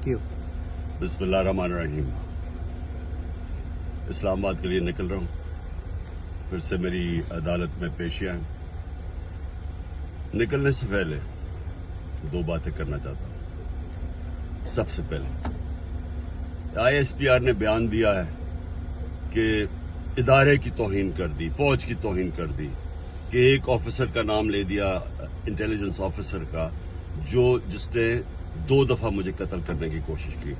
बिस्मिल्लाहिर्रहमानिर्रहीम। इस्लामाबाद के लिए निकल रहा हूँ। फिर से मेरी अदालत में पेशियां हैं। निकलने से पहले दो बातें करना चाहता हूँ। सबसे पहले ISPR ने बयान दिया है कि इदारे की तौहीन कर दी, फौज की तौहीन कर दी, कि एक ऑफिसर का नाम ले दिया, इंटेलिजेंस ऑफिसर का, जिसने 2 दफा मुझे कत्ल करने की कोशिश की।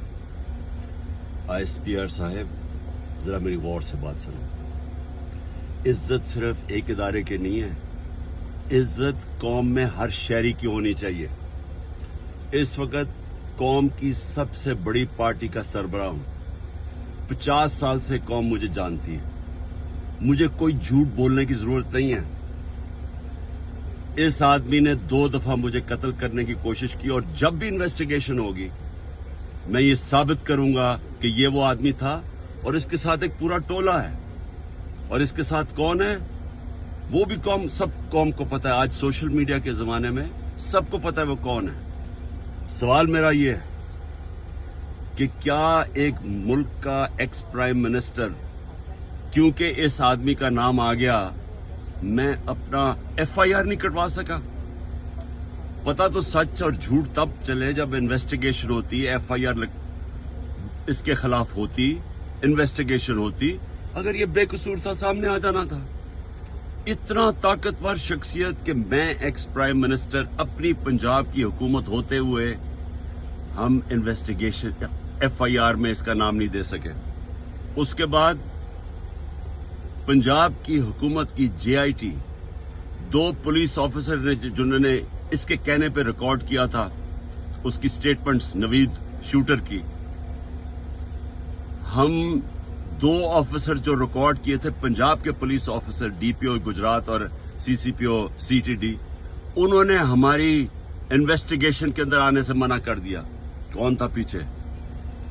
ISPR साहब, जरा मेरी गौर से बात सुनो। इज्जत सिर्फ एक इदारे की नहीं है, इज्जत कौम में हर शहरी की होनी चाहिए। इस वक्त कौम की सबसे बड़ी पार्टी का सरबराह हूं। 50 साल से कौम मुझे जानती है। मुझे कोई झूठ बोलने की जरूरत नहीं है। इस आदमी ने 2 दफा मुझे कत्ल करने की कोशिश की, और जब भी इन्वेस्टिगेशन होगी मैं ये साबित करूंगा कि ये वो आदमी था, और इसके साथ एक पूरा टोला है। और इसके साथ कौन है वो भी सब कौम को पता है। आज सोशल मीडिया के जमाने में सबको पता है वो कौन है। सवाल मेरा ये है कि क्या एक मुल्क का एक्स प्राइम मिनिस्टर, क्योंकि इस आदमी का नाम आ गया, मैं अपना FIR नहीं कटवा सका? पता तो सच और झूठ तब चले जब इन्वेस्टिगेशन होती, FIR इसके खिलाफ होती, इन्वेस्टिगेशन होती। अगर ये बेकसूर था, सामने आ जाना था। इतना ताकतवर शख्सियत कि मैं एक्स प्राइम मिनिस्टर, अपनी पंजाब की हुकूमत होते हुए हम इन्वेस्टिगेशन FIR में इसका नाम नहीं दे सके। उसके बाद पंजाब की हुकूमत की JIT, 2 पुलिस ऑफिसर ने जिन्होंने इसके कहने पे रिकॉर्ड किया था उसकी स्टेटमेंट्स, नवीद शूटर की, हम 2 ऑफिसर जो रिकॉर्ड किए थे, पंजाब के पुलिस ऑफिसर DPO गुजरात और CCPO CTD, उन्होंने हमारी इन्वेस्टिगेशन के अंदर आने से मना कर दिया। कौन था पीछे?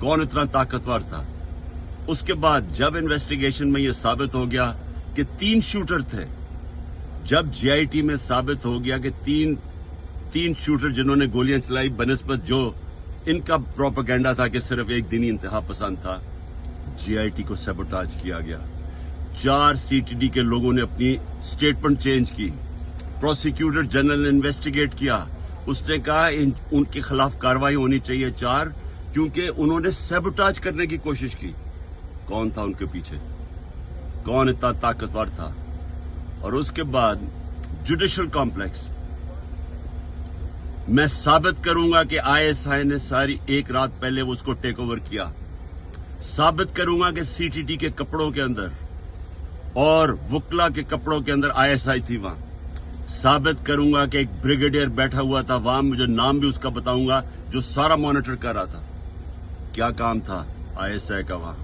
कौन इतना ताकतवर था? उसके बाद जब इन्वेस्टिगेशन में यह साबित हो गया कि 3 शूटर थे, जब JIT में साबित हो गया कि तीन शूटर जिन्होंने गोलियां चलाई, बनिस्बत जो इनका प्रोपेगेंडा था कि सिर्फ एक दिनी इंतहा पसंद था, JIT को सैबोटाज किया गया। 4 CTD के लोगों ने अपनी स्टेटमेंट चेंज की। प्रोसिक्यूटर जनरल ने इन्वेस्टिगेट किया। उसने कहा उनके खिलाफ कार्रवाई होनी चाहिए 4, क्योंकि उन्होंने सैबोटाज करने की कोशिश की। कौन था उनके पीछे? कौन इतना ताकतवर था? और उसके बाद जुडिशल कॉम्प्लेक्स, मैं साबित करूंगा कि ISI ने सारी एक रात पहले उसको टेक ओवर किया। साबित करूंगा कि CTD के कपड़ों के अंदर और वुकला के कपड़ों के अंदर ISI थी वहां। साबित करूंगा कि एक ब्रिगेडियर बैठा हुआ था वहां, मुझे नाम भी उसका बताऊंगा, जो सारा मॉनिटर कर रहा था। क्या काम था ISI का वहां?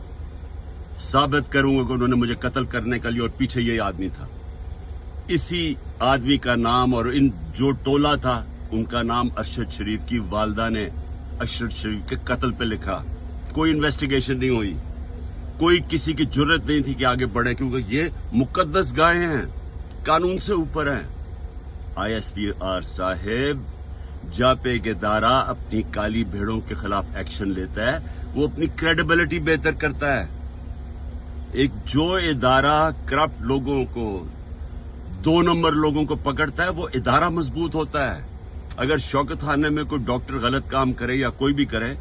साबित करूंगा कि उन्होंने मुझे कत्ल करने के लिए, और पीछे यही आदमी था। इसी आदमी का नाम और इन जो टोला था उनका नाम अरशद शरीफ की वालदा ने अरशद शरीफ के कत्ल पे लिखा। कोई इन्वेस्टिगेशन नहीं हुई, कोई किसी की जुर्रत नहीं थी कि आगे बढ़े, क्योंकि ये मुकद्दस गायें हैं, कानून से ऊपर हैं। ISPR साहेब, जब एक इदारा अपनी काली भेड़ों के खिलाफ एक्शन लेता है, वो अपनी क्रेडिबिलिटी बेहतर करता है। एक जो इदारा करप्ट लोगों को, 2 नंबर लोगों को पकड़ता है, वो इदारा मजबूत होता है। अगर शौकत खाने में कोई डॉक्टर गलत काम करे या कोई भी करे,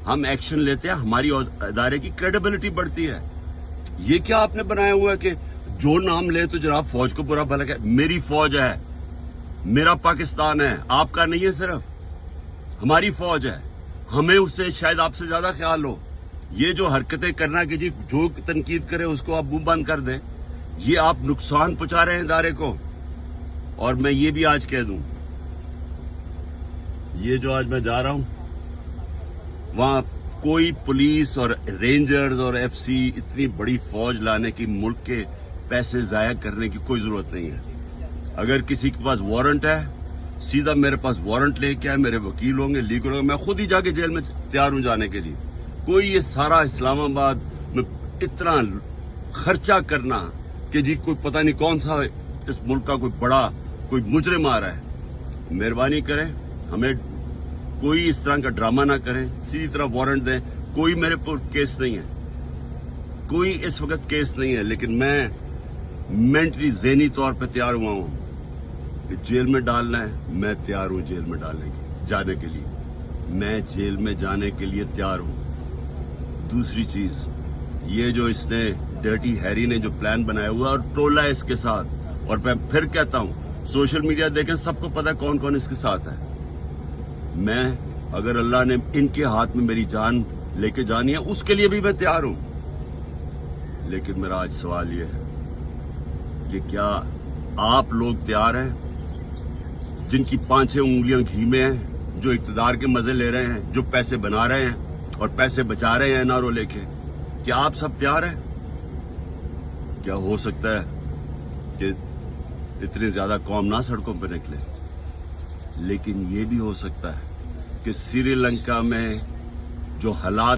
हम एक्शन लेते हैं, हमारी इदारे की क्रेडिबिलिटी बढ़ती है। ये क्या आपने बनाया हुआ है कि जो नाम ले तो जनाब फौज को बुरा भला कहे? मेरी फौज है, मेरा पाकिस्तान है, आपका नहीं है। सिर्फ हमारी फौज है, हमें उससे शायद आपसे ज्यादा ख्याल हो। ये जो हरकतें करना कि जी जो तनकीद करे उसको आप मुंह बंद कर दें, ये आप नुकसान पहुंचा रहे हैं इदारे को। और मैं ये भी आज कह दूं, ये जो आज मैं जा रहा हूं, वहां कोई पुलिस और रेंजर्स और FC इतनी बड़ी फौज लाने की, मुल्क के पैसे जाया करने की कोई जरूरत नहीं है। अगर किसी के पास वारंट है, सीधा मेरे पास वारंट लेके आए, मेरे वकील होंगे, लीगल होंगे, मैं खुद ही जाके जेल में तैयार हूं जाने के लिए। कोई ये सारा इस्लामाबाद में इतना खर्चा करना कि जी कोई पता नहीं कौन सा इस मुल्क का कोई बड़ा कोई मुजरिम आ रहा है, मेहरबानी करें, हमें कोई इस तरह का ड्रामा ना करें, सीधी तरह वारंट दें। कोई मेरे पर केस नहीं है, कोई इस वक्त केस नहीं है, लेकिन मैं मेंटली ज़हनी तौर पे तैयार हुआ हूं कि जेल में डालना है, मैं तैयार हूं जेल में जाने के लिए, मैं जेल में जाने के लिए तैयार हूं। दूसरी चीज, ये जो इसने डर्टी हैरी ने जो प्लान बनाया हुआ और टोला है इसके साथ, और मैं फिर कहता हूं सोशल मीडिया देखें, सबको पता है कौन कौन इसके साथ है। मैं, अगर अल्लाह ने इनके हाथ में मेरी जान लेके जानी है, उसके लिए भी मैं तैयार हूं। लेकिन मेरा आज सवाल यह है कि क्या आप लोग तैयार हैं, जिनकी 5-6 उंगलियां घी में हैं, जो इक्तदार के मजे ले रहे हैं, जो पैसे बना रहे हैं और पैसे बचा रहे हैं एनआरओ लेके, क्या आप सब तैयार हैं? क्या हो सकता है कि इतनी ज्यादा कौम ना सड़कों पर निकले, लेकिन ये भी हो सकता है कि श्रीलंका में जो हालात